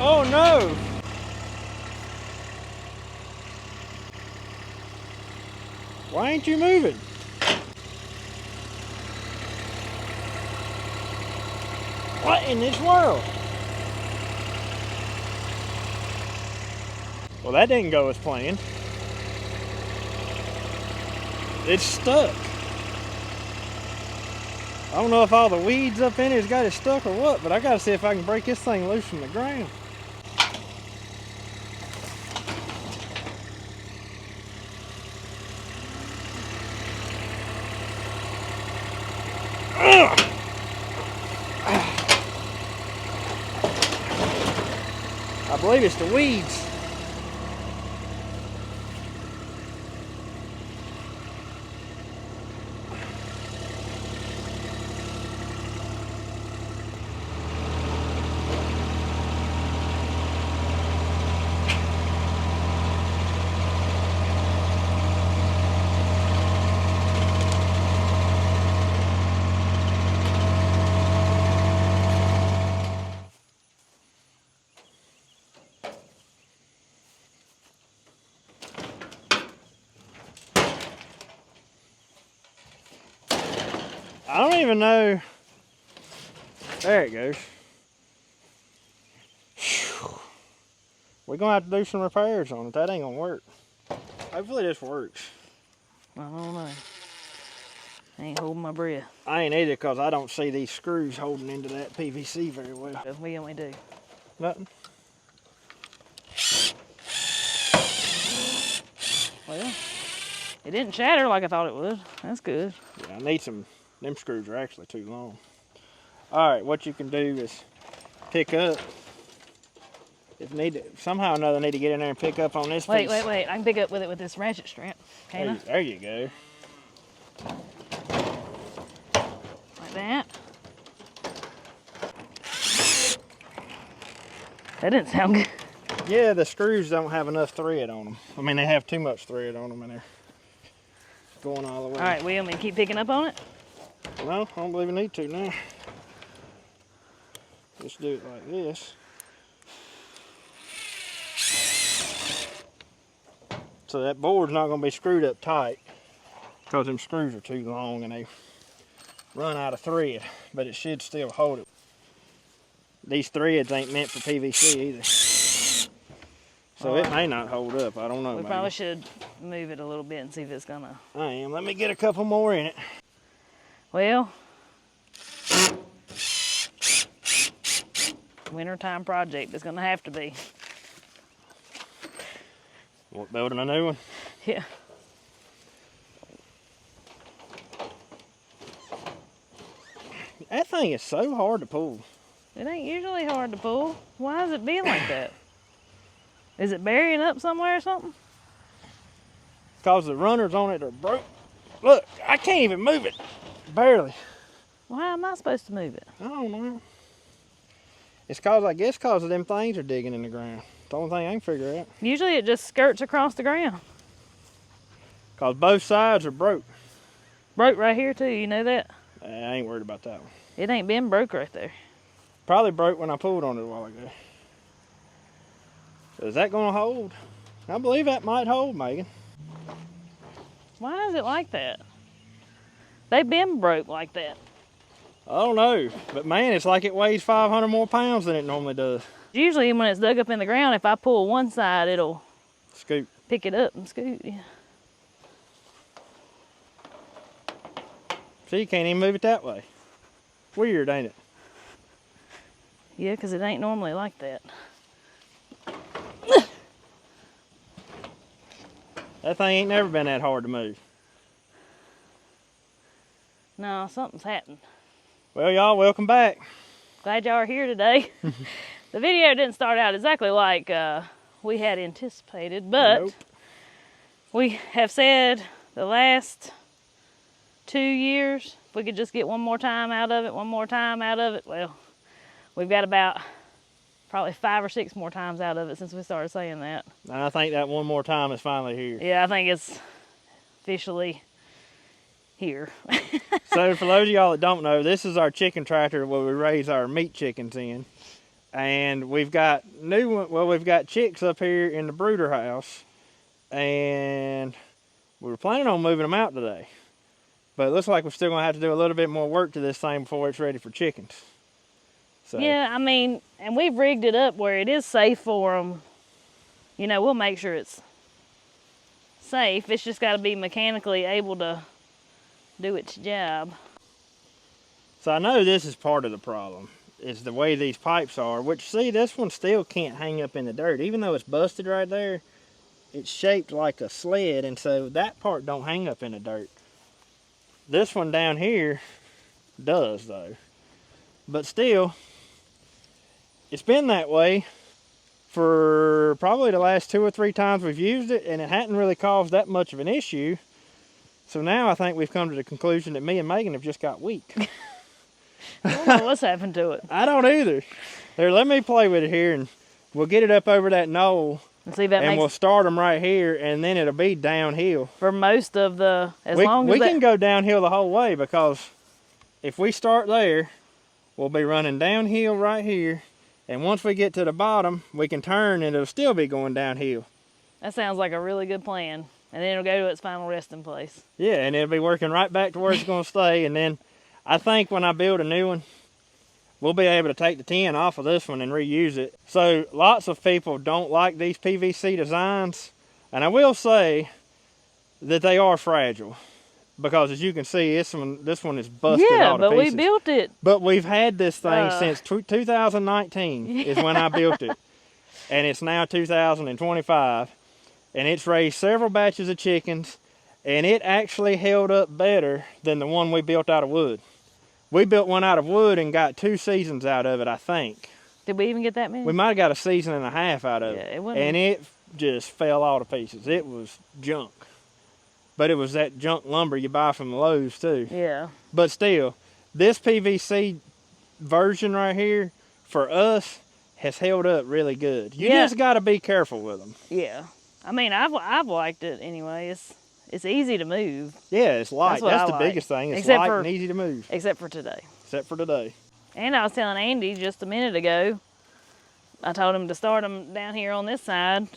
Oh no! Why ain't you moving? What in this world? Well, that didn't go as planned. It's stuck. I don't know if all the weeds up in it has got it stuck or what, but I gotta see if I can break this thing loose from the ground. I believe it's the weeds. I don't even know. There it goes. Whew. We're gonna have to do some repairs on it. That ain't gonna work. Hopefully this works. I don't know. I ain't holding my breath. I ain't either, because I don't see these screws holding into that PVC very well. We only do. Nothing. Well, it didn't shatter like I thought it would. That's good. Yeah, I need some. Them screws are actually too long. All right, what you can do is pick up. Somehow or another, need to get in there and pick up on this piece. Wait. I can pick up with it with this ratchet strap. Can I? There you go. Like that. That didn't sound good. Yeah, the screws don't have enough thread on them. I mean, they have too much thread on them, and they're going all the way. All right, we want me to keep picking up on it? No, I don't believe we need to now. Just do it like this. So that board's not going to be screwed up tight, because them screws are too long and they run out of thread, but it should still hold it. These threads ain't meant for PVC either. So it may not hold up. I don't know. We probably should move it a little bit and see if it's gonna. I am. Let me get a couple more in it. Well, wintertime project is gonna have to be. What, building a new one? Yeah. That thing is so hard to pull. It ain't usually hard to pull. Why is it being like that? Is it burying up somewhere or something? Because the runners on it are broke. Look, I can't even move it. Barely. Well, how am I supposed to move it? I don't know. It's cause, I guess, cause of them things are digging in the ground. The only thing I can figure out. Usually it just skirts across the ground. Cause both sides are broke. Broke right here too, you know that? I ain't worried about that one. It ain't been broke right there. Probably broke when I pulled on it a while ago. So is that gonna hold? I believe that might hold, Megan. Why is it like that? They've been broke like that. I don't know, but man, it's like it weighs 500 more pounds than it normally does. Usually when it's dug up in the ground, if I pull one side, it'll Scoop. pick it up and scoot. Yeah. See, you can't even move it that way. Weird, ain't it? Yeah, because it ain't normally like that. That thing ain't never been that hard to move. No, something's happened. Well, y'all, welcome back. Glad y'all are here today. The video didn't start out exactly like we had anticipated, but Nope. we have said the last 2 years, if we could just get one more time out of it, well, we've got about probably 5 or 6 more times out of it since we started saying that. And I think that one more time is finally here. Yeah, I think it's officially here. So for those of y'all that don't know, this is our chicken tractor where we raise our meat chickens in. And we've got we've got chicks up here in the brooder house, and we were planning on moving them out today. But it looks like we're still gonna have to do a little bit more work to this thing before it's ready for chickens. So. Yeah, I mean, and we've rigged it up where it is safe for them. You know, we'll make sure it's safe. It's just got to be mechanically able to do its job. So I know this is part of the problem, is the way these pipes are, which, see, this one still can't hang up in the dirt. Even though it's busted right there, it's shaped like a sled, and so that part don't hang up in the dirt. This one down here does, though. But still, it's been that way for probably the last 2 or 3 times we've used it, and it hadn't really caused that much of an issue. So now I think we've come to the conclusion that me and Megan have just got weak. I don't know what's happened to it. I don't either. Here, let me play with it here, and we'll get it up over that knoll, and see if that and we'll start them right here, and then it'll be downhill. For most of the, we can go downhill the whole way, because if we start there, we'll be running downhill right here, and once we get to the bottom, we can turn and it'll still be going downhill. That sounds like a really good plan. And then it'll go to its final resting place. Yeah, and it'll be working right back to where it's going to stay. And then I think when I build a new one, we'll be able to take the tin off of this one and reuse it. So lots of people don't like these PVC designs. And I will say that they are fragile. Because as you can see, this one is busted all to pieces. Yeah, but we built it. But we've had this thing since 2019 is when I built it. And it's now 2025. And it's raised several batches of chickens, and it actually held up better than the one we built out of wood. We built one out of wood and got 2 seasons out of it, I think. Did we even get that many? We might have got a season and a half out of it. And it just fell all to pieces. It was junk. But it was that junk lumber you buy from the Lowe's too. Yeah. But still, this PVC version right here, for us, has held up really good. You just got to be careful with them. Yeah. I mean, I've liked it anyway. It's easy to move. Yeah, it's light. That's the biggest thing. It's light and easy to move. Except for today. Except for today. And I was telling Andy just a minute ago, I told him to start them down here on this side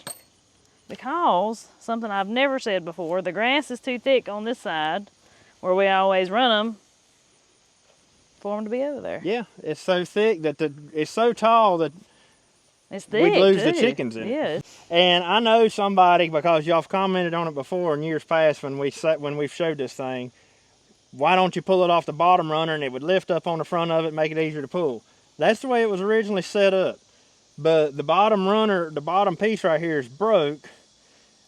because, something I've never said before, the grass is too thick on this side where we always run them for them to be over there. Yeah, it's so thick that it's so tall that it's thick, we'd lose the chickens in it. And I know somebody, because y'all have commented on it before in years past when we've showed this thing, why don't you pull it off the bottom runner and it would lift up on the front of it, make it easier to pull. That's the way it was originally set up. But the bottom runner, the bottom piece right here is broke.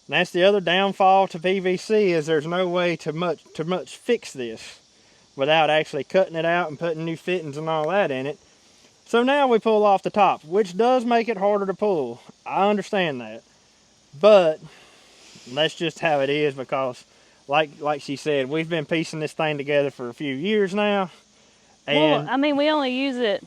And that's the other downfall to PVC, is there's no way to much fix this without actually cutting it out and putting new fittings and all that in it. So now we pull off the top, which does make it harder to pull. I understand that. But that's just how it is, because like she said, we've been piecing this thing together for a few years now. And well, I mean, we only use it,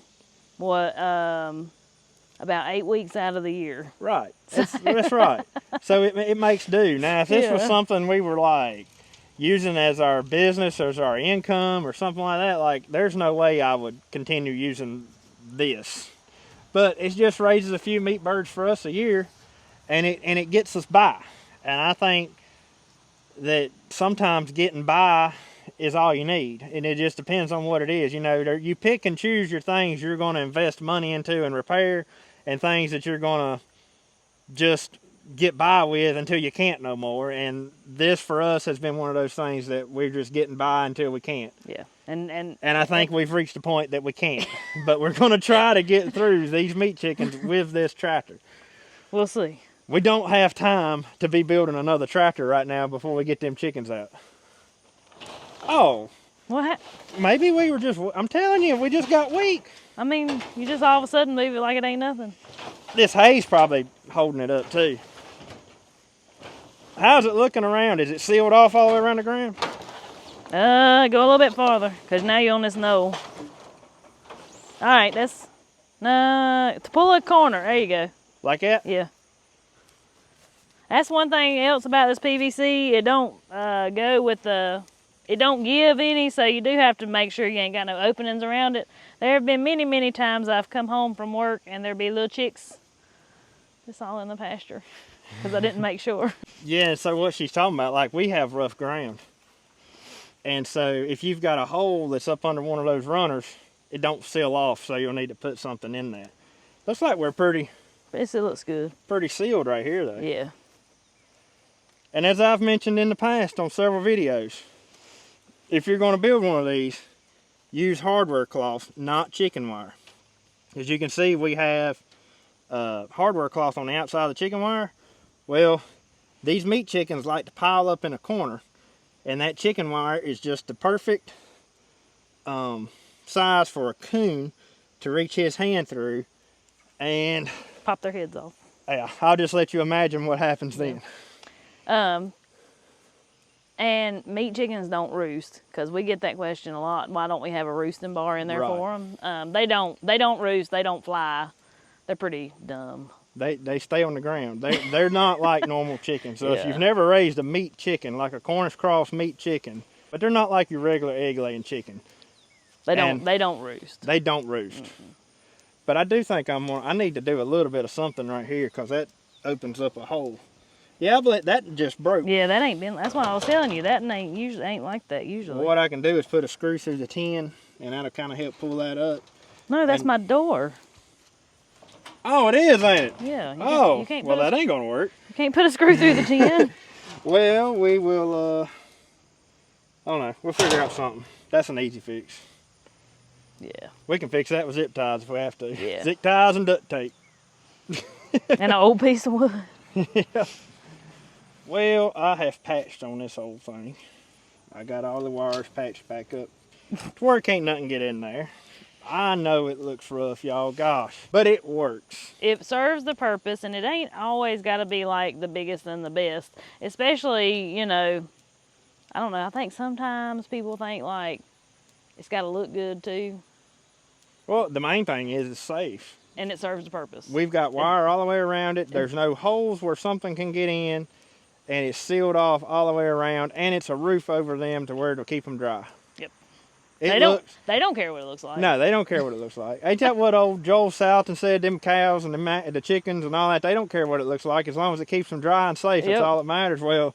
about 8 weeks out of the year. Right. That's right. So it makes do. Now, if this was something we were like using as our business or as our income or something like that, like, there's no way I would continue using this. But it just raises a few meat birds for us a year, and it gets us by. And I think that sometimes getting by is all you need, and it just depends on what it is. You know, you pick and choose your things you're going to invest money into and repair, and things that you're going to just get by with until you can't no more. And this for us has been one of those things that we're just getting by until we can't. Yeah. And I think we've reached a point that we can't. But we're going to try to get through these meat chickens with this tractor. We'll see. We don't have time to be building another tractor right now before we get them chickens out. Oh. What? Maybe we were just, I'm telling you, we just got weak. I mean, you just all of a sudden leave it like it ain't nothing. This hay's probably holding it up too. How's it looking around? Is it sealed off all the way around the ground? Go a little bit farther, because now you're on this knoll. All right, that's, to pull a corner, there you go. Like that? Yeah. That's one thing else about this PVC, it don't go with the it don't give any, so you do have to make sure you ain't got no openings around it. There have been many, many times I've come home from work and there'd be little chicks just all in the pasture because I didn't make sure. Yeah, so what she's talking about, like we have rough ground. And so if you've got a hole that's up under one of those runners, it don't seal off, so you'll need to put something in that. Looks like we're pretty It looks good. pretty sealed right here though. Yeah. And as I've mentioned in the past on several videos, if you're going to build one of these, use hardware cloth, not chicken wire. As you can see, we have hardware cloth on the outside of the chicken wire. Well, these meat chickens like to pile up in a corner, and that chicken wire is just the perfect size for a coon to reach his hand through and Pop their heads off. Yeah, I'll just let you imagine what happens then. And meat chickens don't roost, because we get that question a lot. Why don't we have a roosting bar in there for them? They don't roost. They don't fly. They're pretty dumb. They stay on the ground. They're not like normal chickens. So if you've never raised a meat chicken, like a Cornish cross meat chicken, but they're not like your regular egg-laying chicken. They don't roost. They don't roost. But I do think I need to do a little bit of something right here, because that opens up a hole. Yeah, but that just broke. Yeah, that ain't been. That's what I was telling you. That ain't like that usually. Well, what I can do is put a screw through the tin, and that'll kind of help pull that up. No, that's my door. Oh, it is, ain't it? Yeah. You can't well, that ain't gonna work. You can't put a screw through the tin. Well, we will. I don't know. We'll figure out something. That's an easy fix. Yeah. We can fix that with zip ties if we have to. Yeah. Zip ties and duct tape. And an old piece of wood. Yeah. Well, I have patched on this whole thing. I got all the wires patched back up to where can't nothing get in there. I know it looks rough, y'all, gosh, but it works. It serves the purpose, and it ain't always got to be like the biggest and the best. Especially, you know, I don't know, I think sometimes people think like it's got to look good too. Well, the main thing is it's safe. And it serves the purpose. We've got wire all the way around it. There's no holes where something can get in, and it's sealed off all the way around, and it's a roof over them to where it'll keep them dry. Yep. They don't care what it looks like. No, they don't care what it looks like. Ain't that what old Joel Salton said? Them cows and the chickens and all that, they don't care what it looks like as long as it keeps them dry and safe. That's all that matters. Well,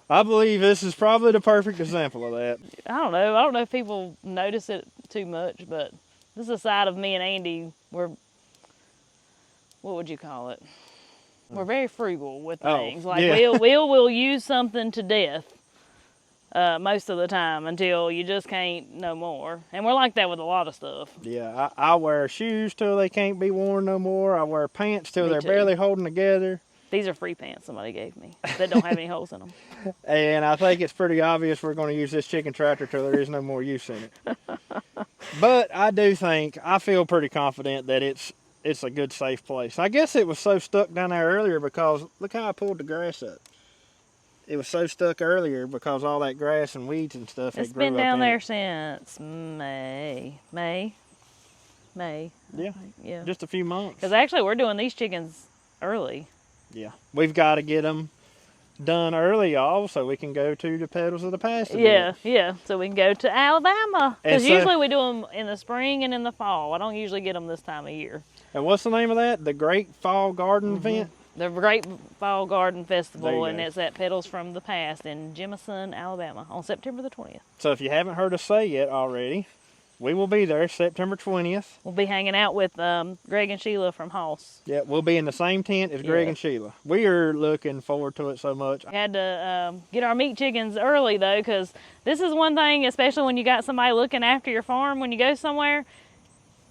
I believe this is probably the perfect example of that. I don't know if people notice it too much, but this is a side of me and Andy. What would you call it? We're very frugal with things. Like we'll use something to death most of the time until you just can't no more. And we're like that with a lot of stuff. Yeah, I wear shoes till they can't be worn no more. I wear pants till they're barely holding together. These are free pants somebody gave me that don't have any holes in them. And I think it's pretty obvious we're going to use this chicken tractor till there is no more use in it. But I feel pretty confident that it's a good, safe place. I guess it was so stuck down there earlier because look how I pulled the grass up. It was so stuck earlier because all that grass and weeds and stuff had grew up. It's been down there since May. Yeah, just a few months. Because actually we're doing these chickens early. Yeah, we've got to get them done early, y'all, so we can go to the Petals of the Past. Yeah, so we can go to Alabama. Because usually we do them in the spring and in the fall. I don't usually get them this time of year. And what's the name of that? The Great Fall Garden Event? The Great Fall Garden Festival, and it's at Petals from the Past in Jemison, Alabama on September the 20th. So if you haven't heard us say yet already, we will be there September 20th. We'll be hanging out with Greg and Sheila from Hoss. Yeah, we'll be in the same tent as Greg and Sheila. We are looking forward to it so much. We had to get our meat chickens early, though, because this is one thing, especially when you got somebody looking after your farm, when you go somewhere,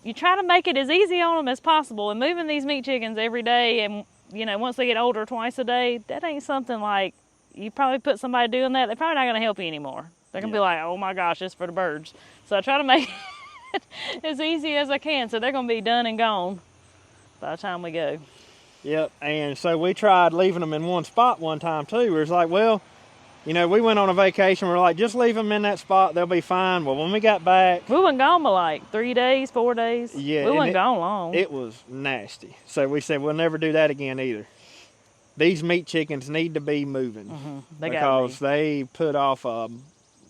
you try to make it as easy on them as possible. And moving these meat chickens every day, and you know, once they get older twice a day, that ain't something like, you probably put somebody doing that, they're probably not going to help you anymore. They're going to be like, oh my gosh, it's for the birds. So I try to make it as easy as I can, so they're going to be done and gone by the time we go. Yep, and so we tried leaving them in one spot one time too. We was like, well, you know, we went on a vacation, we're like, just leave them in that spot, they'll be fine. Well, when we got back, we wasn't gone but like 3 days, 4 days. Yeah, we wasn't gone long. It was nasty. So we said, we'll never do that again either. These meat chickens need to be moving because they put off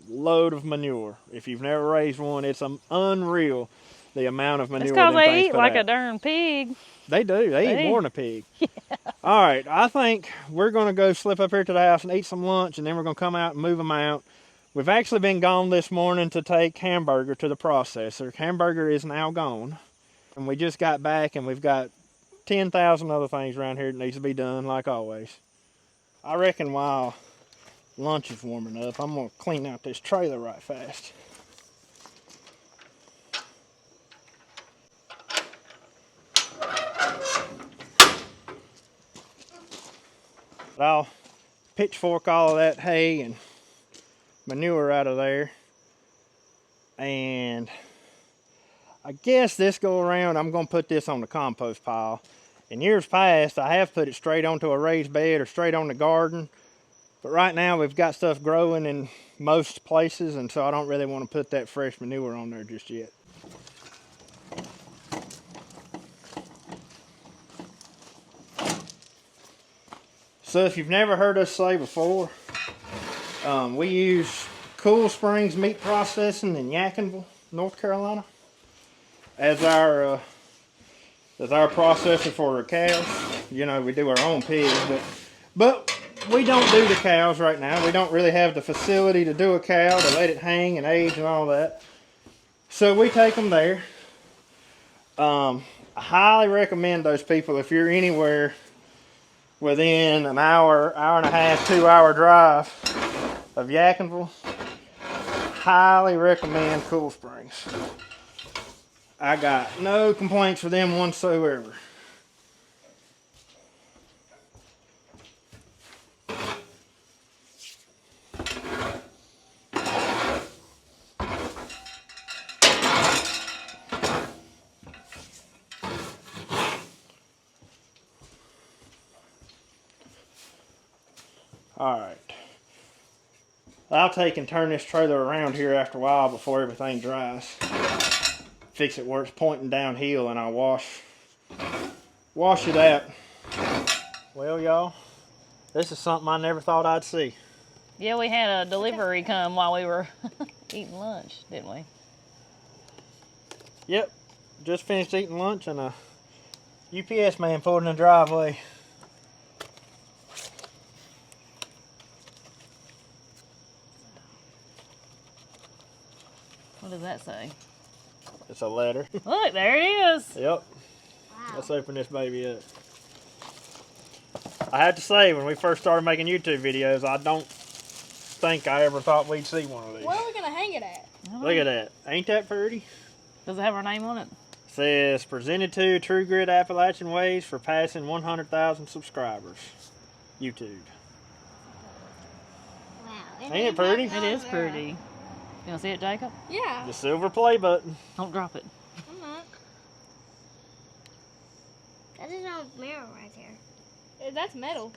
load of manure. If you've never raised one, it's unreal the amount of manure. It's because they eat like out. a darn pig. They do. They eat more than a pig. Yeah. All right, I think we're going to go slip up here to the house and eat some lunch, and then we're going to come out and move them out. We've actually been gone this morning to take Hamburger to the processor. Hamburger is now gone. And we just got back, and we've got 10,000 other things around here that needs to be done, like always. I reckon while lunch is warming up, I'm going to clean out this trailer right fast. I'll pitchfork all of that hay and manure out of there. And I guess this go around, I'm going to put this on the compost pile. In years past, I have put it straight onto a raised bed or straight on the garden. But right now, we've got stuff growing in most places, and so I don't really want to put that fresh manure on there just yet. So if you've never heard us say before, we use Cool Springs Meat Processing in Yadkinville, North Carolina, as our processor for our cows. You know, we do our own pigs, but we don't do the cows right now. We don't really have the facility to do a cow, to let it hang and age and all that. So we take them there. I highly recommend those people if you're anywhere within an hour, hour and a half, 2 hour drive of Yadkinville. Highly recommend Cool Springs. I got no complaints for them whatsoever. Alright. I'll take and turn this trailer around here after a while before everything dries. Fix it where it's pointing downhill and I'll wash it out. Well, y'all, this is something I never thought I'd see. Yeah, we had a delivery come while we were eating lunch, didn't we? Yep, just finished eating lunch and a UPS man pulled in the driveway. What does that say? It's a letter. Look, there it is. Yep. Wow. Let's open this baby up. I have to say, when we first started making YouTube videos, I don't think I ever thought we'd see one of these. Where are we going to hang it at? Look at that. Ain't that pretty? Does it have our name on it? Says, presented to True Grit Appalachian Ways for passing 100,000 subscribers. YouTube. Wow. Ain't it pretty? It is pretty. You want to see it, Jacob? Yeah. The silver play button. Don't drop it. I'm not. That is a mirror right there. That's metal.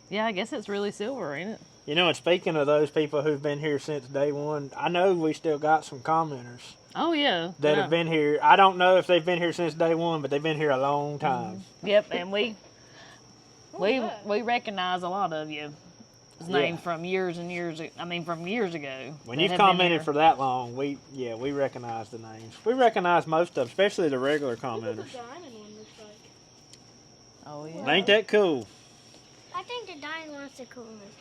Yeah, I guess it's really silver, ain't it? You know, and speaking of those people who've been here since day one, I know we still got some commenters. Oh, yeah. That have been here. I don't know if they've been here since day one, but they've been here a long time. Mm-hmm. Yep, and we recognize a lot of you. Name from years and years. From years ago. When you've commented for that long, we recognize the names. We recognize most of them, especially the regular commenters. What the diamond one looks like? Oh yeah. Ain't that cool? I think the diamond one's the coolest.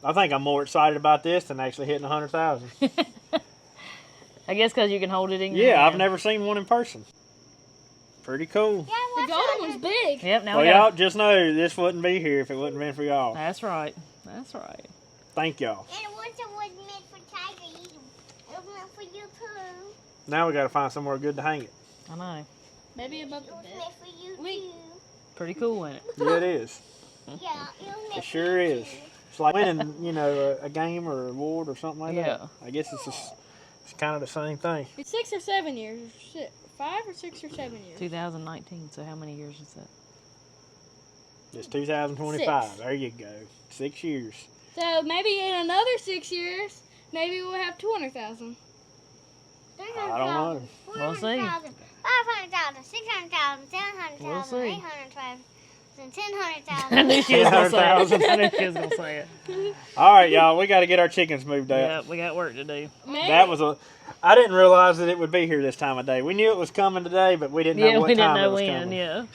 I think I'm more excited about this than actually hitting 100,000. I guess because you can hold it in your hand. I've never seen one in person. Pretty cool. Yeah, the golden one's big. Yep. Now well, y'all just know this wouldn't be here if it wouldn't been for y'all. That's right. That's right. Thank y'all. And it wasn't meant for Tiger either. It was meant for you too. Now we got to find somewhere good to hang it. I know. Maybe above the bed. It was meant for you too. Pretty cool, ain't it? Yeah, it is. Yeah, it was meant It sure is. It's like winning, a game or an award or something like that. I guess it's kind of the same thing. It's 6 or 7 years. 5 or 6 or 7 years. 2019. So how many years is that? It's 2025. 6. There you go. 6 years. So maybe in another 6 years, maybe we'll have 200,000. I don't know. We'll see. 500,000, 600,000, 700,000, We'll see. 800,000, I knew she was gonna say it. 10,000. I knew she was gonna say it. All right, y'all, we got to get our chickens moved out. Yeah, we got work to do. I didn't realize that it would be here this time of day. We knew it was coming today, but we didn't know what time it was coming. Yeah.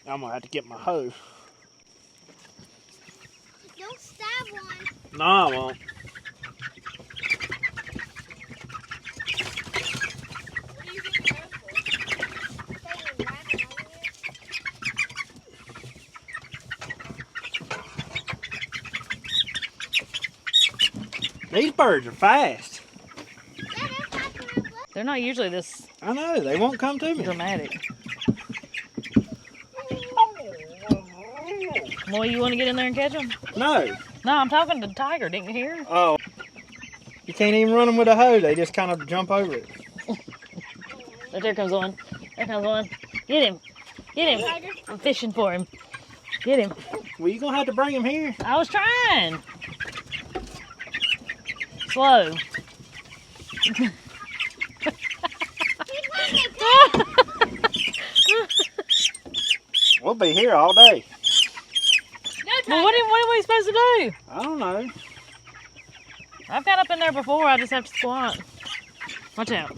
I'm gonna have to get my hoe. Don't stab one. No, I won't. What do you think they're These birds are fast. They're not usually this I know, they won't come to me. dramatic. Boy, you want to get in there and catch them? No. No, I'm talking to the tiger. Didn't you hear? Oh. You can't even run them with a hoe. They just kind of jump over it. But there comes one. There comes one. Get him. Get him. I'm fishing for him. Get him. Well, you're going to have to bring him here. I was trying. Slow. We'll be here all day. Well, what are we supposed to do? I don't know. I've got up in there before. I just have to squat. Watch out.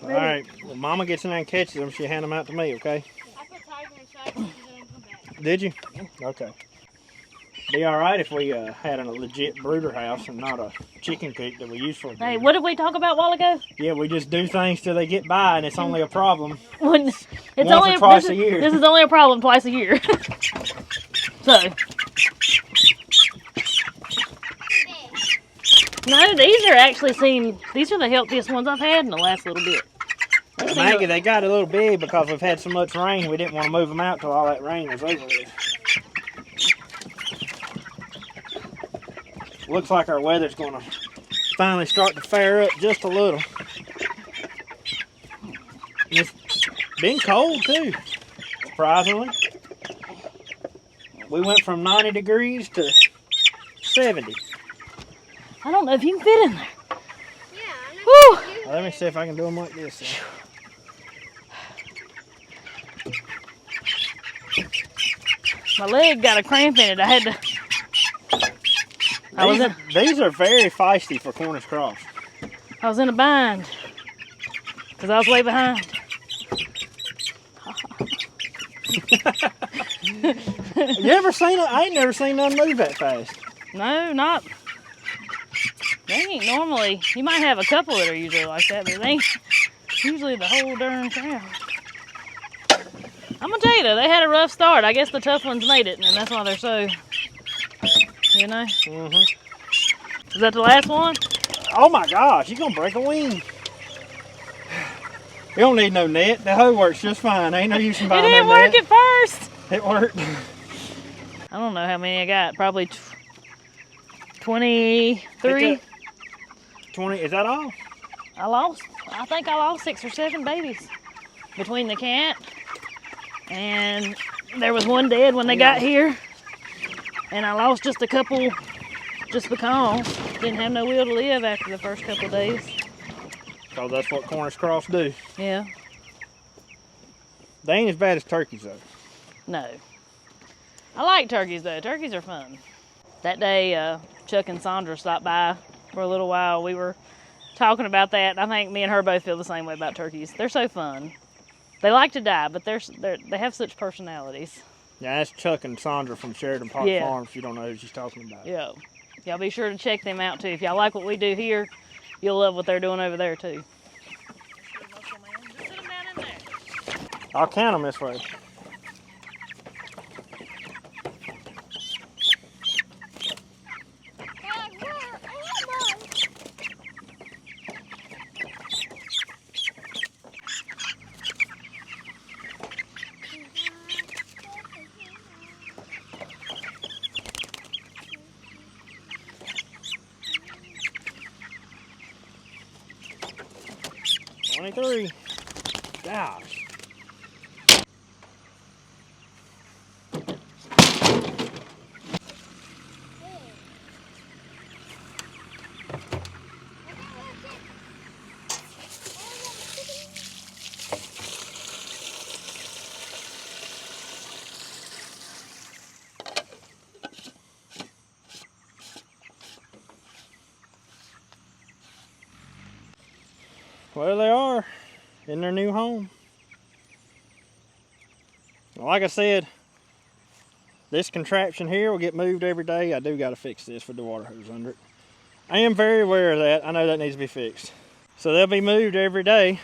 All right. Well, Mama gets in there and catches them. She'll hand them out to me, okay? I put tiger in shot and then come back. Did you? Okay. Be all right if we had a legit brooder house and not a chicken coop that we use for. Hey, what did we talk about a while ago? Yeah, we just do things till they get by, and it's only a problem. It's Once only or twice a year. This is only a problem twice a year. So. No, these are actually these are the healthiest ones I've had in the last little bit. Maggie, they got a little big because we've had so much rain. We didn't want to move them out till all that rain was over with. Looks like our weather's going to finally start to fare up just a little. And it's been cold too, surprisingly. We went from 90 degrees to 70. I don't know if you can fit in there. Yeah, I know. Whew. Let me see if I can do them like this. My leg got a cramp in it. I had to. These are very feisty for Cornish cross. I was in a bind because I was way behind. You ever seen it? I ain't never seen none move that fast. No, not. They ain't normally. You might have a couple that are usually like that, but they ain't usually the whole darn crowd. I'm gonna tell you though, they had a rough start. I guess the tough ones made it, and that's why they're so. You know. Mhm. Is that the last one? Oh my gosh, you're gonna break a wing. You don't need no net. The hoe works just fine. Ain't no use in It buying didn't no work net. at first. It worked. I don't know how many I got. Probably 23. 20, is that all? I think I lost 6 or 7 babies between the cat and there was one dead when they got here. And I lost just a couple just because didn't have no will to live after the first couple of days. So that's what Cornish cross do. Yeah. They ain't as bad as turkeys though. No. I like turkeys though. Turkeys are fun. That day, Chuck and Sandra stopped by for a little while. We were talking about that. I think me and her both feel the same way about turkeys. They're so fun. They like to die, but they have such personalities. Yeah, that's Chuck and Sandra from Sheraton Park Farms. If you don't know who she's talking about. Yeah. Y'all be sure to check them out too. If y'all like what we do here, you'll love what they're doing over there too. Just sit them down in there. I'll count them this way. Three. Gosh. Well, they are in their new home. Like I said, this contraption here will get moved every day. I do got to fix this with the water hose under it. I am very aware of that. I know that needs to be fixed. So they'll be moved every day.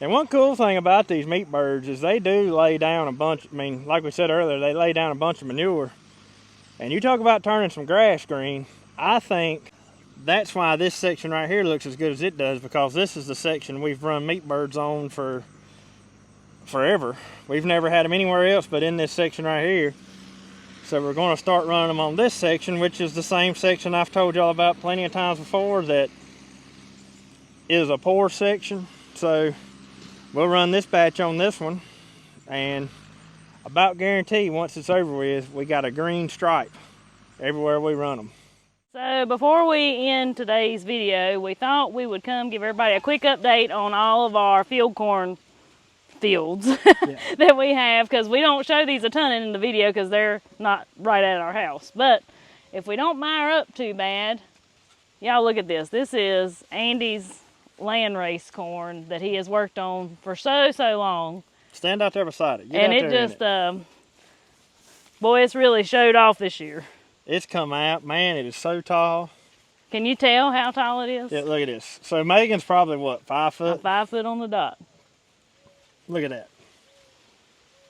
And one cool thing about these meat birds is they do lay down a bunch, I mean, like we said earlier, they lay down a bunch of manure. And you talk about turning some grass green, I think that's why this section right here looks as good as it does, because this is the section we've run meat birds on for forever. We've never had them anywhere else but in this section right here. So we're going to start running them on this section, which is the same section I've told y'all about plenty of times before that is a poor section. So we'll run this batch on this one, and about guarantee once it's over with, we got a green stripe everywhere we run them. So before we end today's video, we thought we would come give everybody a quick update on all of our field corn fields that we have, because we don't show these a ton in the video because they're not right at our house. But if we don't mire up too bad, y'all look at this. This is Andy's Landrace corn that he has worked on for so long. Stand out there beside it. And it just, boy, it's really showed off this year. It's come out, man, it is so tall. Can you tell how tall it is? Yeah, look at this. So Megan's probably what, 5 foot? 5 foot on the dot. Look at that.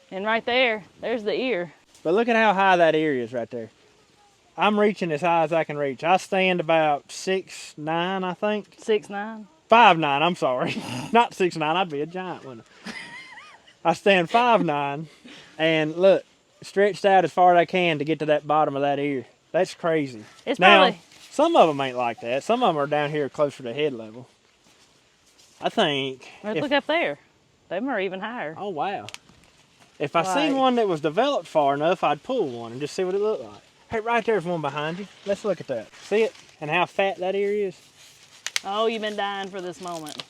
And right there, there's the ear. But look at how high that ear is right there. I'm reaching as high as I can reach. I stand about 6'9", I think. 6'9"? 5'9", I'm sorry. Not 6'9", I'd be a giant, wouldn't I? I stand 5'9", and look, stretched out as far as I can to get to that bottom of that ear. That's crazy. It's now, probably... some of them ain't like that. Some of them are down here closer to head level. I think... Let's look up there. Them are even higher. Oh, wow. If I seen one that was developed far enough, I'd pull one and just see what it looked like. Hey, right there's one behind you. Let's look at that. See it? And how fat that ear is? Oh, you've been dying for this moment.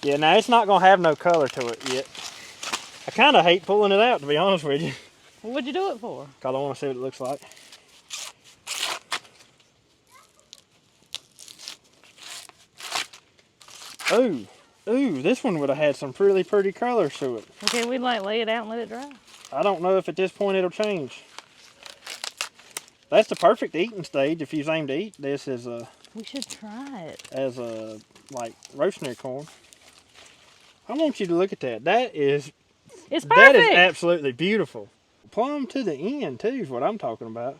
Yeah, now it's not going to have no color to it yet. I kind of hate pulling it out, to be honest with you. Well, what'd you do it for? Because I want to see what it looks like. Ooh, ooh, this one would have had some really pretty colors to it. Okay, we'd like lay it out and let it dry. I don't know if at this point it'll change. That's the perfect eating stage if you aim to eat this as a... We should try it. As a, like, rosemary corn. I want you to look at that. That is... It's perfect. That is absolutely beautiful. Plumb to the end, too, is what I'm talking about.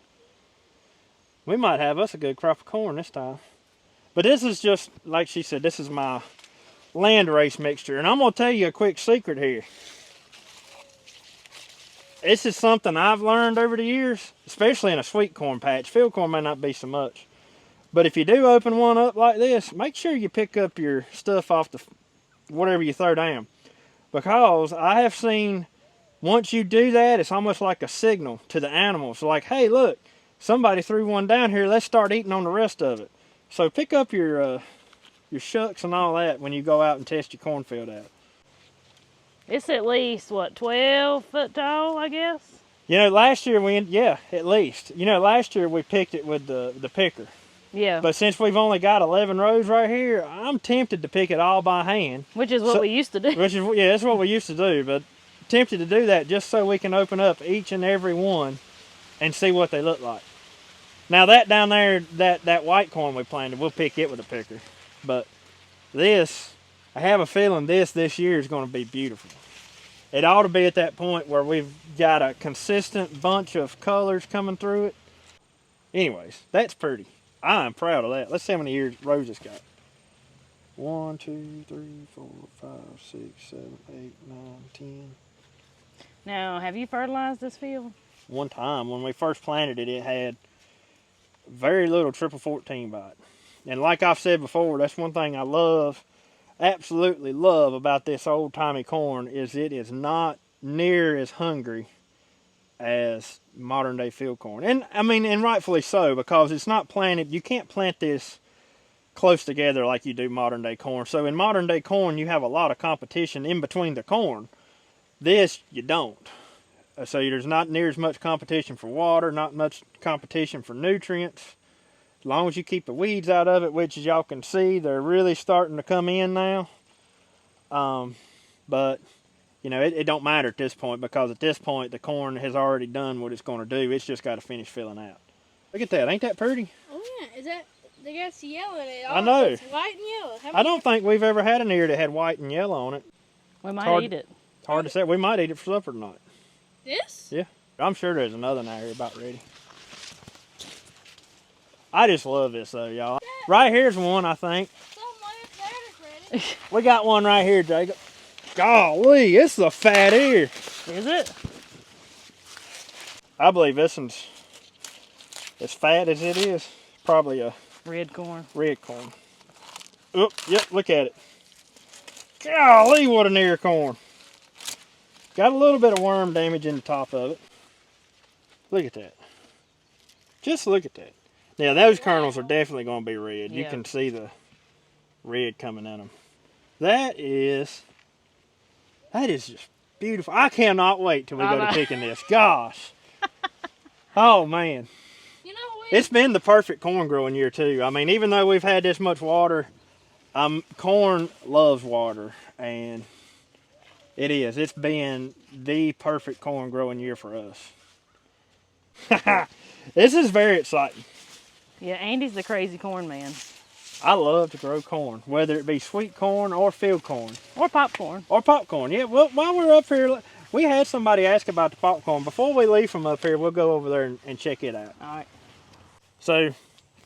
We might have us a good crop of corn this time. But this is just, like she said, this is my Landrace mixture. And I'm going to tell you a quick secret here. This is something I've learned over the years, especially in a sweet corn patch. Field corn may not be so much. But if you do open one up like this, make sure you pick up your stuff off the whatever you throw down. Because I have seen, once you do that, it's almost like a signal to the animals. Like, hey, look, somebody threw one down here. Let's start eating on the rest of it. So pick up your shucks and all that when you go out and test your cornfield out. It's at least, what, 12 foot tall, I guess? You know, last year yeah, at least. You know, last year we picked it with the picker. Yeah. But since we've only got 11 rows right here, I'm tempted to pick it all by hand. Which is what we used to do. Yeah, that's what we used to do. But tempted to do that just so we can open up each and every one and see what they look like. Now that down there, that white corn we planted, we'll pick it with a picker. But this, I have a feeling this year is going to be beautiful. It ought to be at that point where we've got a consistent bunch of colors coming through it. Anyways, that's pretty. I'm proud of that. Let's see how many rows it's got. 1, 2, 3, 4, 5, 6, 7, 8, 9, 10. Now, have you fertilized this field? One time, when we first planted it, it had very little triple 14 by it. And like I've said before, that's one thing I love, absolutely love about this old-timey corn is it is not near as hungry as modern day field corn. And I mean, and rightfully so, because it's not planted, you can't plant this close together like you do modern day corn. So in modern day corn, you have a lot of competition in between the corn. This, you don't. So there's not near as much competition for water, not much competition for nutrients. As long as you keep the weeds out of it, which as y'all can see, they're really starting to come in now. But, you know, it don't matter at this point, because at this point the corn has already done what it's going to do. It's just got to finish filling out. Look at that. Ain't that pretty? Oh yeah, is that, they got some yellow in it. I know. It's white and yellow. I don't think we've ever had an ear that had white and yellow on it. We might eat it. It's hard to say. We might eat it for supper tonight. This? Yeah. I'm sure there's another now here about ready. I just love this though, y'all. Right here's one, I think. Ready. We got one right here, Jacob. Golly, it's a fat ear. Is it? I believe this one's as fat as it is. Probably a Red corn. red corn. Oop, yep, look at it. Golly, what an ear corn. Got a little bit of worm damage in the top of it. Look at that. Just look at that. Now, those kernels are definitely going to be red. Yeah. You can see the red coming in them. That is just beautiful. I cannot wait till we go to picking this. Gosh. Oh, man. You know, It's been the perfect corn growing year, too. I mean, even though we've had this much water, corn loves water, and it is. It's been the perfect corn growing year for us. This is very exciting. Yeah, Andy's the crazy corn man. I love to grow corn, whether it be sweet corn or field corn. Or popcorn. Or popcorn. Yeah, well, while we're up here, we had somebody ask about the popcorn. Before we leave from up here, we'll go over there and check it out. All right. So,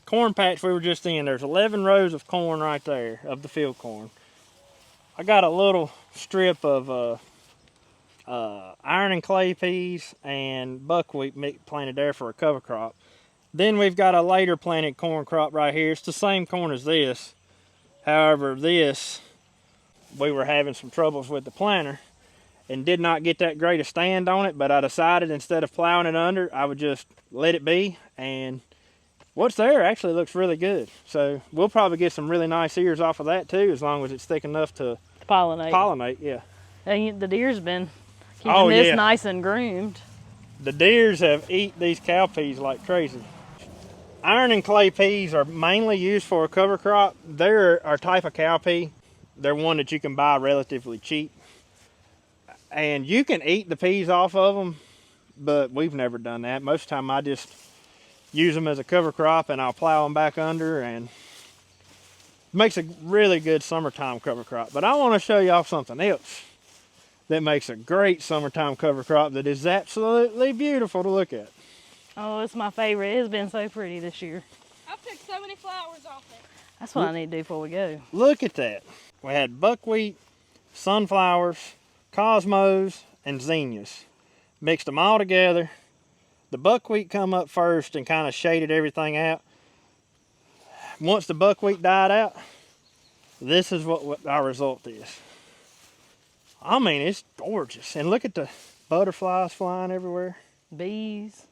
corn patch we were just in, there's 11 rows of corn right there, of the field corn. I got a little strip of iron and clay peas and buckwheat planted there for a cover crop. Then we've got a later planted corn crop right here. It's the same corn as this. However, this, we were having some troubles with the planter and did not get that great a stand on it, but I decided instead of plowing it under, I would just let it be, and what's there actually looks really good. So we'll probably get some really nice ears off of that too, as long as it's thick enough to pollinate, yeah. And the deer's been keeping this nice and groomed. The deers have eat these cowpeas like crazy. Iron and clay peas are mainly used for a cover crop. They're our type of cowpea. They're one that you can buy relatively cheap. And you can eat the peas off of them, but we've never done that. Most of the time I just use them as a cover crop and I'll plow them back under, and it makes a really good summertime cover crop. But I want to show y'all something else that makes a great summertime cover crop that is absolutely beautiful to look at. Oh, it's my favorite. It has been so pretty this year. I picked so many flowers off it. That's what I need to do before we go. Look at that. We had buckwheat, sunflowers, cosmos, and zinnias. Mixed them all together. The buckwheat come up first and kind of shaded everything out. Once the buckwheat died out, this is what our result is. I mean, it's gorgeous. And look at the butterflies flying everywhere. Bees.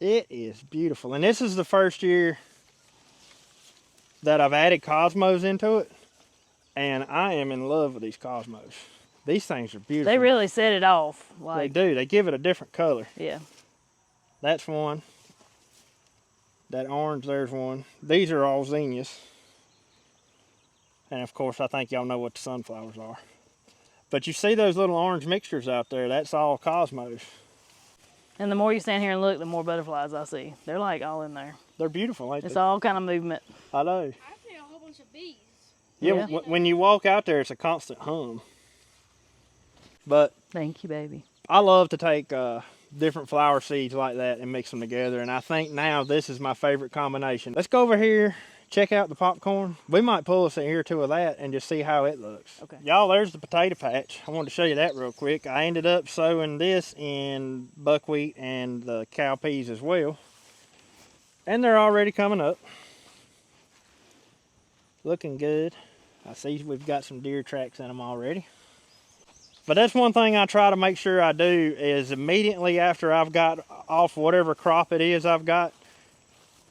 It is beautiful. And this is the first year that I've added cosmos into it, and I am in love with these cosmos. These things are beautiful. They really set it off. They do. They give it a different color. Yeah. That's one. That orange, there's one. These are all zinnias. And of course, I think y'all know what the sunflowers are. But you see those little orange mixtures out there, that's all cosmos. And the more you stand here and look, the more butterflies I see. They're like all in there. They're beautiful, ain't they? It's all kind of movement. I know. I see a whole bunch of bees. Yeah, when you walk out there, it's a constant hum. But thank you, baby. I love to take different flower seeds like that and mix them together. And I think now this is my favorite combination. Let's go over here, check out the popcorn. We might pull us an ear or two of that and just see how it looks. Okay. Y'all, there's the potato patch. I wanted to show you that real quick. I ended up sowing this in buckwheat and the cowpeas as well. And they're already coming up. Looking good. I see we've got some deer tracks in them already. But that's one thing I try to make sure I do is immediately after I've got off whatever crop it is I've got,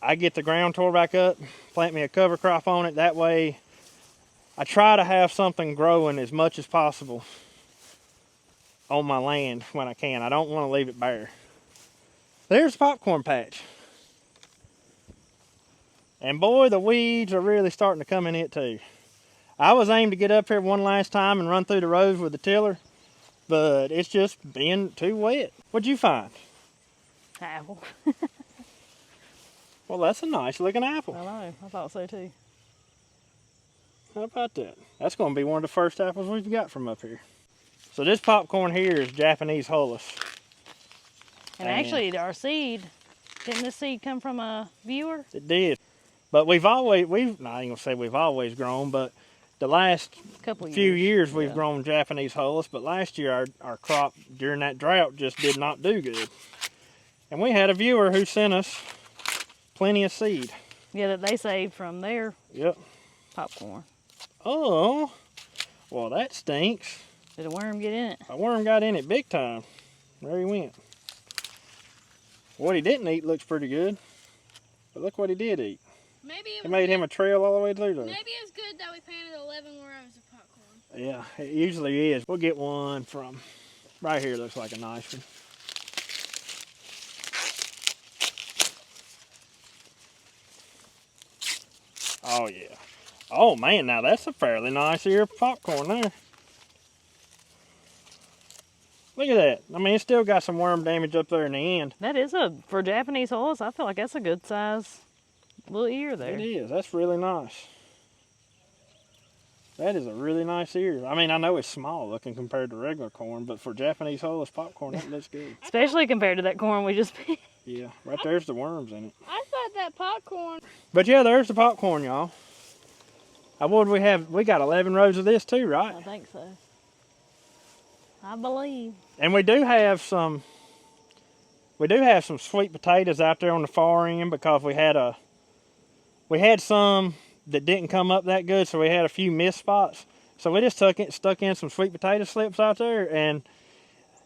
I get the ground tore back up, plant me a cover crop on it. That way I try to have something growing as much as possible on my land when I can. I don't want to leave it bare. There's the popcorn patch. And boy, the weeds are really starting to come in it too. I was aimed to get up here one last time and run through the rows with the tiller, but it's just being too wet. What'd you find? Apple. Well, that's a nice looking apple. I know. I thought so too. How about that? That's going to be one of the first apples we've got from up here. So this popcorn here is Japanese hullus. And actually, our seed, didn't this seed come from a viewer? It did. But I ain't going to say we've always grown, but the last few years we've grown Japanese hullus. But last year our crop during that drought just did not do good. And we had a viewer who sent us plenty of seed. Yeah, that they saved from their popcorn. Oh, well that stinks. Did a worm get in it? A worm got in it big time. There he went. What he didn't eat looks pretty good. But look what he did eat. Maybe it made him a trail all the way through there. Maybe it's good that we planted 11 rows of popcorn. Yeah, it usually is. We'll get one from right here. Looks like a nice one. Oh yeah. Oh man, now that's a fairly nice ear of popcorn there. Look at that. I mean, it's still got some worm damage up there in the end. That is for Japanese hullus, I feel like that's a good size little ear there. It is. That's really nice. That is a really nice ear. I mean, I know it's small looking compared to regular corn, but for Japanese hullus popcorn, that looks good. Especially compared to that corn we just picked. Yeah, right there's the worms in it. I thought that popcorn. But yeah, there's the popcorn, y'all. We got 11 rows of this too, right? I think so. I believe. And we do have some sweet potatoes out there on the far end because we had some that didn't come up that good, so we had a few missed spots. So we just stuck in some sweet potato slips out there, and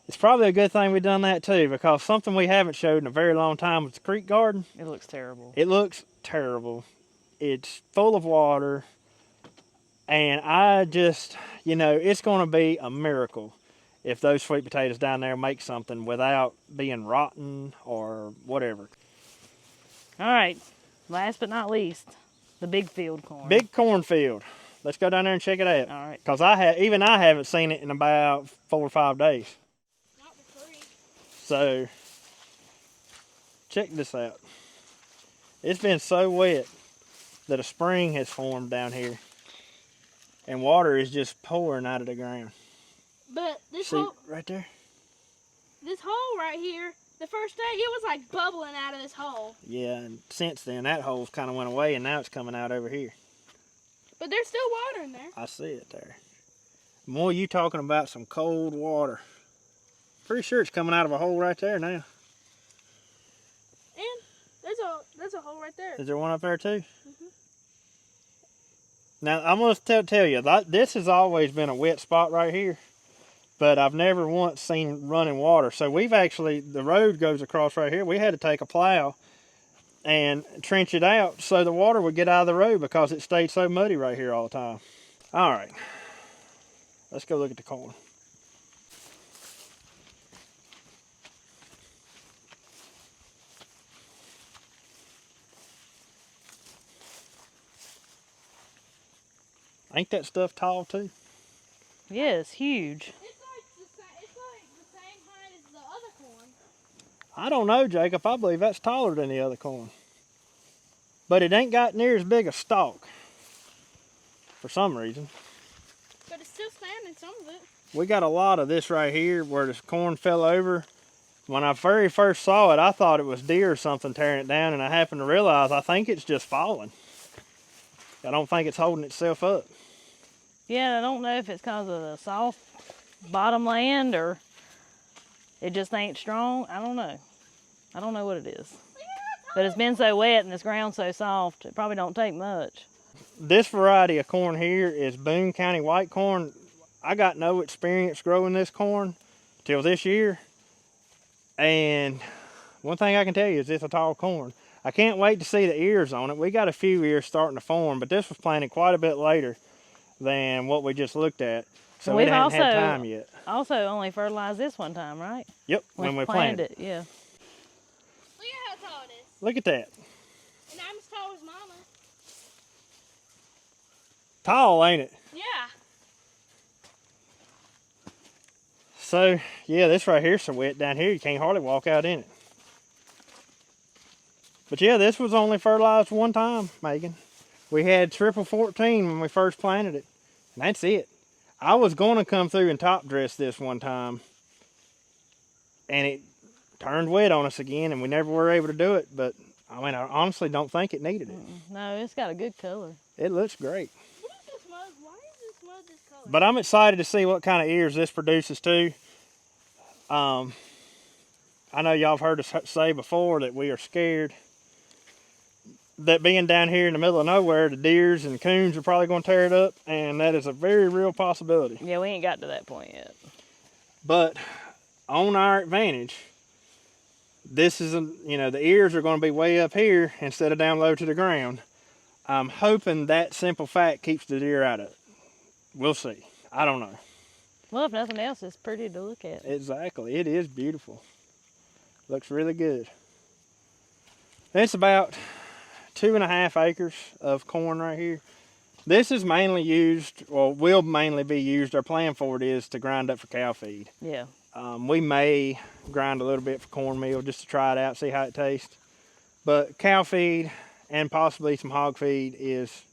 it's probably a good thing we done that too, because something we haven't showed in a very long time was the creek garden. It looks terrible. It looks terrible. It's full of water, and I just, it's going to be a miracle if those sweet potatoes down there make something without being rotten or whatever. All right, last but not least, the big field corn. Big cornfield. Let's go down there and check it out. All right. Because I haven't seen it in about 4 or 5 days. Not the tree. So, check this out. It's been so wet that a spring has formed down here. And water is just pouring out of the ground. But this See, hole right there? This hole right here, the first day, it was like bubbling out of this hole. Yeah, and since then, that hole's kind of went away, and now it's coming out over here. But there's still water in there. I see it there. Boy, you talking about some cold water. Pretty sure it's coming out of a hole right there now. And there's a hole right there. Is there one up there too? Mm-hmm. Now, I'm going to tell you, this has always been a wet spot right here, but I've never once seen running water. So the road goes across right here. We had to take a plow and trench it out so the water would get out of the road because it stayed so muddy right here all the time. All right, let's go look at the corn. Ain't that stuff tall too? Yeah, it's huge. It's like the same height as the other corn. I don't know, Jacob. I believe that's taller than the other corn. But it ain't got near as big a stalk for some reason. But it's still standing, some of it. We got a lot of this right here where the corn fell over. When I very first saw it, I thought it was deer or something tearing it down, and I happened to realize I think it's just falling. I don't think it's holding itself up. Yeah, I don't know if it's because of the soft bottom land or it just ain't strong. I don't know. I don't know what it is. But it's been so wet and this ground's so soft, it probably don't take much. This variety of corn here is Boone County white corn. I got no experience growing this corn till this year. And one thing I can tell you is it's a tall corn. I can't wait to see the ears on it. We got a few ears starting to form, but this was planted quite a bit later than what we just looked at. So we hadn't had time yet. Also only fertilized this one time, right? Yep, when we planted it. Yeah. Look at that. And I'm as tall as Mama. Tall, ain't it? Yeah. So, yeah, this right here's so wet down here, you can't hardly walk out in it. But yeah, this was only fertilized one time, Megan. We had triple 14 when we first planted it, and that's it. I was going to come through and top dress this one time, and it turned wet on us again, and we never were able to do it. But I mean, I honestly don't think it needed it. No, it's got a good color. It looks great. What is this mug? Why is this mug this color? But I'm excited to see what kind of ears this produces too. I know y'all have heard us say before that we are scared that being down here in the middle of nowhere, the deers and coons are probably going to tear it up, and that is a very real possibility. Yeah, we ain't got to that point yet. But on our advantage, this is, the ears are going to be way up here instead of down low to the ground. I'm hoping that simple fact keeps the deer out of it. We'll see. I don't know. Well, if nothing else, it's pretty to look at. Exactly. It is beautiful. Looks really good. It's about 2.5 acres of corn right here. This is mainly used, or will mainly be used, our plan for it is to grind up for cow feed. Yeah. We may grind a little bit for cornmeal just to try it out, see how it tastes. But cow feed and possibly some hog feed is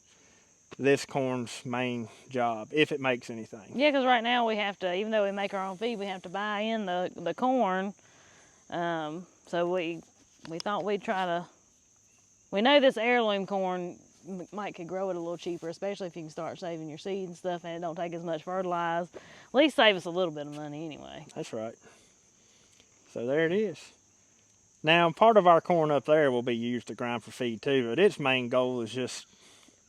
this corn's main job, if it makes anything. Yeah, because right now we have to, even though we make our own feed, we have to buy in the corn. So we thought we'd try to, we know this heirloom corn might could grow it a little cheaper, especially if you can start saving your seed and stuff and it don't take as much fertilizer. At least save us a little bit of money anyway. That's right. So there it is. Now, part of our corn up there will be used to grind for feed too, but its main goal is just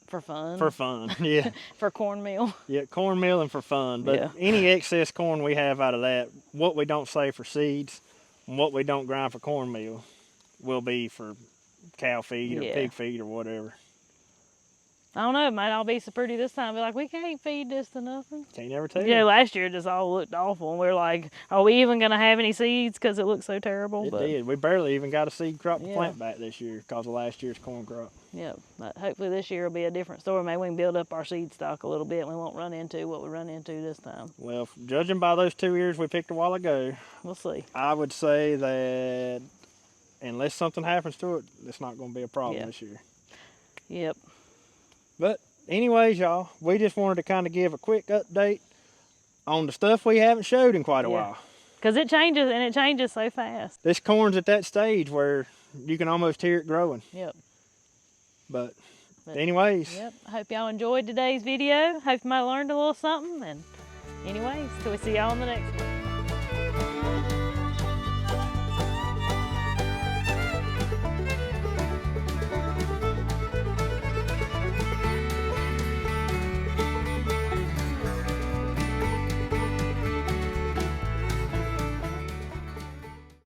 for fun. For fun, yeah. For cornmeal. Yeah, cornmeal and for fun. But yeah. Any excess corn we have out of that, what we don't save for seeds and what we don't grind for cornmeal will be for cow feed or pig feed or whatever. I don't know, it might all be so pretty this time. Be like, we can't feed this to nothing. Can't never tell. Yeah, last year it just all looked awful. And we were like, are we even going to have any seeds because it looked so terrible? It did. We barely even got a seed crop to plant back this year because of last year's corn crop. Yeah, but hopefully this year will be a different story. Maybe we can build up our seed stock a little bit and we won't run into what we run into this time. Well, judging by those 2 ears we picked a while ago, we'll see. I would say that unless something happens to it, it's not going to be a problem this year. Yep. But anyways, y'all, we just wanted to kind of give a quick update on the stuff we haven't showed in quite a while. Because it changes, and it changes so fast. This corn's at that stage where you can almost hear it growing. Yep. But anyways. Yep. I hope y'all enjoyed today's video. Hope you might have learned a little something. And anyways, till we see y'all in the next one.